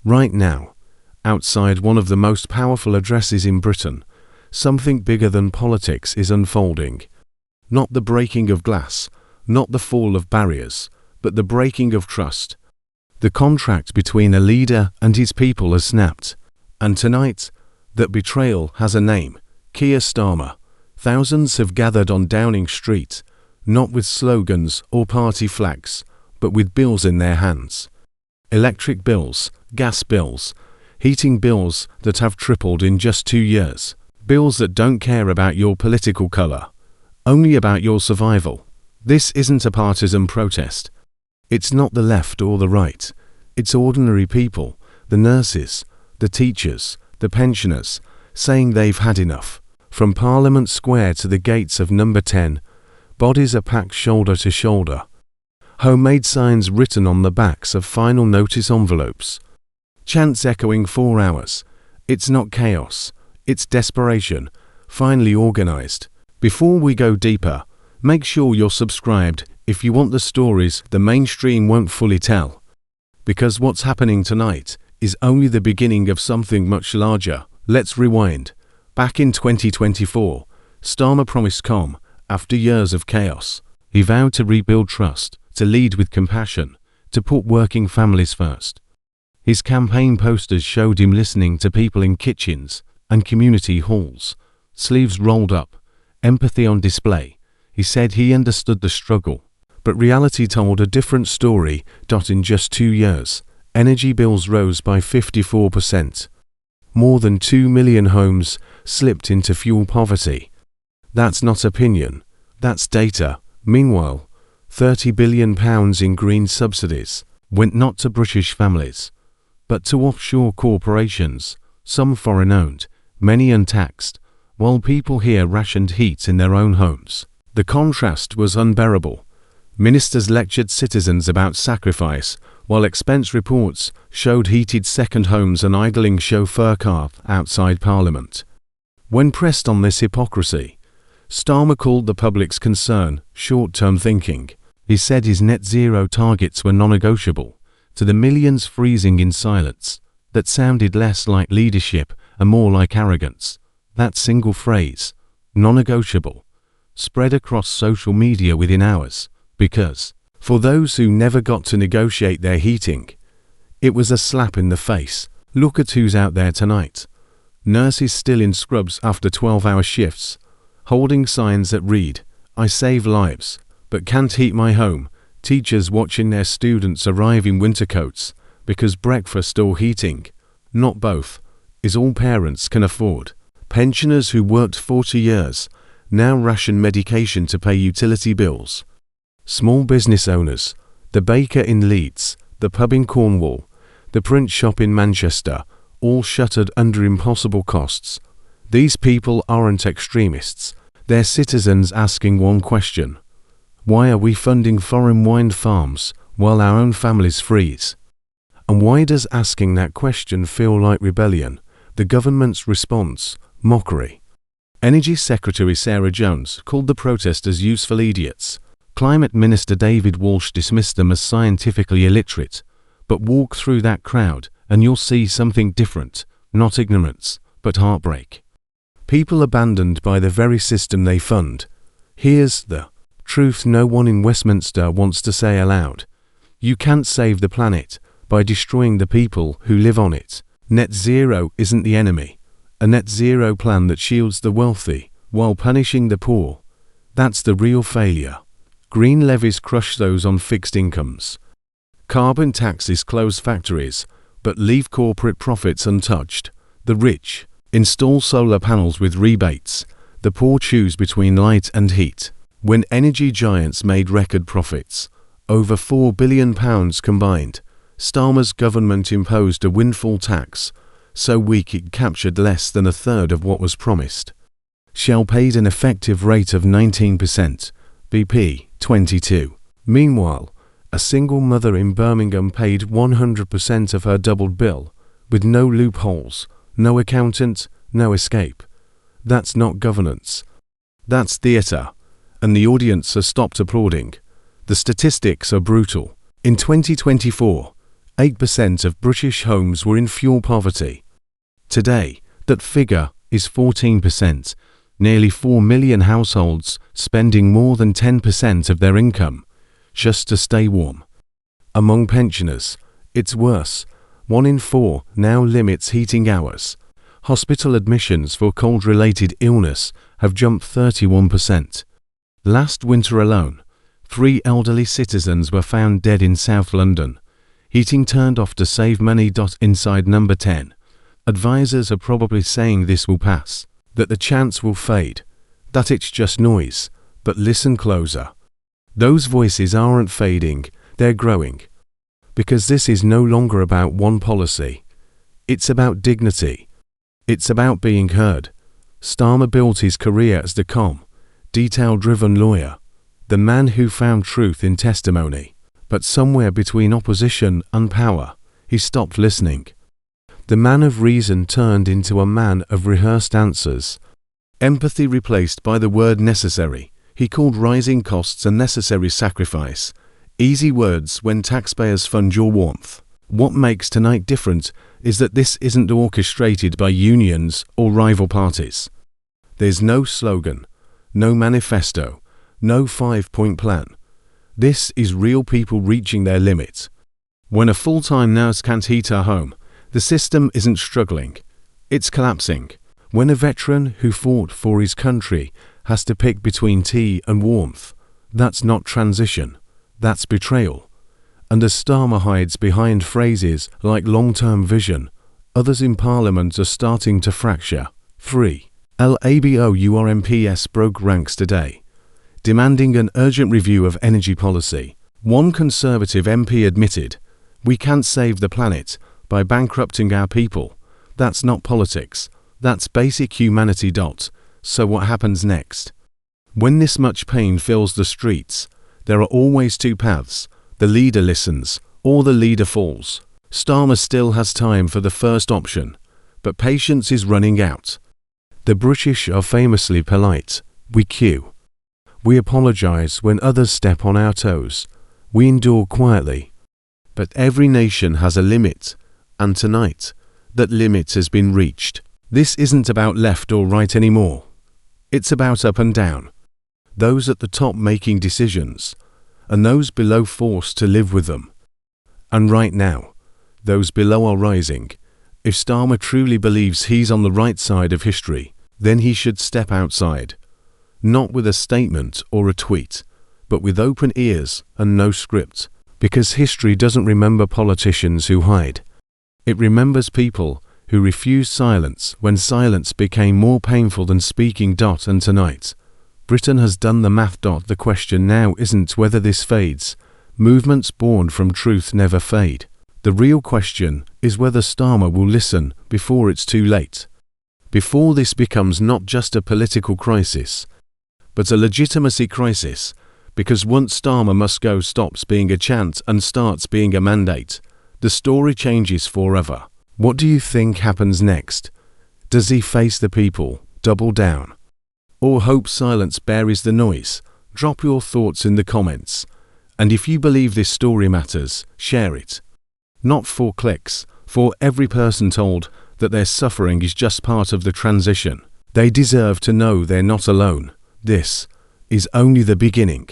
Right now, outside one of the most powerful addresses in Britain, something bigger than politics is unfolding. Not the breaking of glass, not the fall of barriers, but the breaking of trust. The contract between a leader and his people has snapped. And tonight, that betrayal has a name: Keir Starmer. Thousands have gathered on Downing Street, not with slogans or party flags, but with bills in their hands. Electric bills, gas bills, heating bills that have tripled in just 2 years. Bills that don't care about your political color, only about your survival. This isn't a partisan protest. It's not the left or the right. It's ordinary people, the nurses, the teachers, the pensioners, saying they've had enough. From Parliament Square to the gates of Number 10, bodies are packed shoulder to shoulder. Homemade signs written on the backs of final notice envelopes. Chants echoing 4 hours. It's not chaos. It's desperation, finely organized. Before we go deeper, make sure you're subscribed if you want the stories the mainstream won't fully tell. Because what's happening tonight is only the beginning of something much larger. Let's rewind. Back in 2024, Starmer promised calm after years of chaos. He vowed to rebuild trust, to lead with compassion, to put working families first. His campaign posters showed him listening to people in kitchens and community halls, sleeves rolled up, empathy on display. He said he understood the struggle, but reality told a different story. In just 2 years, energy bills rose by 54%. More than 2 million homes slipped into fuel poverty. That's not opinion, that's data. Meanwhile, £30 billion in green subsidies went not to British families, but to offshore corporations, some foreign-owned, many untaxed, while people here rationed heat in their own homes. The contrast was unbearable. Ministers lectured citizens about sacrifice, while expense reports showed heated second homes and idling chauffeur cars outside Parliament. When pressed on this hypocrisy, Starmer called the public's concern short-term thinking. He said his net zero targets were non-negotiable. To the millions freezing in silence, that sounded less like leadership and more like arrogance. That single phrase, non-negotiable, spread across social media within hours, because, for those who never got to negotiate their heating, it was a slap in the face. Look at who's out there tonight. Nurses still in scrubs after 12-hour shifts, holding signs that read, "I save lives, but can't heat my home." Teachers watching their students arrive in winter coats because breakfast or heating, not both, is all parents can afford. Pensioners who worked 40 years now ration medication to pay utility bills. Small business owners, the baker in Leeds, the pub in Cornwall, the print shop in Manchester, all shuttered under impossible costs. These people aren't extremists. They're citizens asking one question: why are we funding foreign wine farms while our own families freeze? And why does asking that question feel like rebellion? The government's response: mockery. Energy Secretary Sarah Jones called the protesters useful idiots. Climate Minister David Walsh dismissed them as scientifically illiterate. But walk through that crowd and you'll see something different, not ignorance, but heartbreak. People abandoned by the very system they fund. Here's the truth no one in Westminster wants to say aloud. You can't save the planet by destroying the people who live on it. Net zero isn't the enemy. A net zero plan that shields the wealthy while punishing the poor, that's the real failure. Green levies crush those on fixed incomes. Carbon taxes close factories, but leave corporate profits untouched. The rich install solar panels with rebates. The poor choose between light and heat. When energy giants made record profits, over £4 billion combined, Starmer's government imposed a windfall tax, so weak it captured less than a third of what was promised. Shell paid an effective rate of 19%, BP 22. Meanwhile, a single mother in Birmingham paid 100% of her doubled bill, with no loopholes, no accountant, no escape. That's not governance. That's theatre. And the audience has stopped applauding. The statistics are brutal. In 2024, 8% of British homes were in fuel poverty. Today, that figure is 14%, nearly 4 million households spending more than 10% of their income just to stay warm. Among pensioners, it's worse. 1 in 4 now limits heating hours. Hospital admissions for cold-related illness have jumped 31%. Last winter alone, 3 elderly citizens were found dead in South London. Heating turned off to save money. Inside number 10. Advisors are probably saying this will pass, that the chance will fade, that it's just noise, but listen closer. Those voices aren't fading, they're growing. Because this is no longer about one policy. It's about dignity. It's about being heard. Starmer built his career as the calm, detail-driven lawyer, the man who found truth in testimony. But somewhere between opposition and power, he stopped listening. The man of reason turned into a man of rehearsed answers. Empathy replaced by the word necessary. He called rising costs a necessary sacrifice. Easy words when taxpayers fund your warmth. What makes tonight different is that this isn't orchestrated by unions or rival parties. There's no slogan, no manifesto, no 5-point plan. This is real people reaching their limit. When a full-time nurse can't heat her home, the system isn't struggling, it's collapsing. When a veteran who fought for his country has to pick between tea and warmth, that's not transition, that's betrayal. And as Starmer hides behind phrases like long-term vision, others in Parliament are starting to fracture. 3. LABOURMPS broke ranks today, demanding an urgent review of energy policy. One Conservative MP admitted, "We can't save the planet by bankrupting our people. That's not politics. That's basic humanity. So what happens next? When this much pain fills the streets, there are always 2 paths. The leader listens, or the leader falls." Starmer still has time for the first option, but patience is running out. The British are famously polite. We queue. We apologize when others step on our toes. We endure quietly. But every nation has a limit, and tonight, that limit has been reached. This isn't about left or right anymore. It's about up and down. Those at the top making decisions, and those below forced to live with them. And right now, those below are rising. If Starmer truly believes he's on the right side of history, then he should step outside. Not with a statement or a tweet, but with open ears and no script. Because history doesn't remember politicians who hide. It remembers people who refused silence when silence became more painful than speaking. And tonight, Britain has done the math. The question now isn't whether this fades. Movements born from truth never fade. The real question is whether Starmer will listen before it's too late. Before this becomes not just a political crisis, but a legitimacy crisis. Because once Starmer must go stops being a chant and starts being a mandate, the story changes forever. What do you think happens next? Does he face the people, double down? Or hope silence buries the noise? Drop your thoughts in the comments. And if you believe this story matters, share it. Not for clicks, for every person told that their suffering is just part of the transition. They deserve to know they're not alone. This is only the beginning.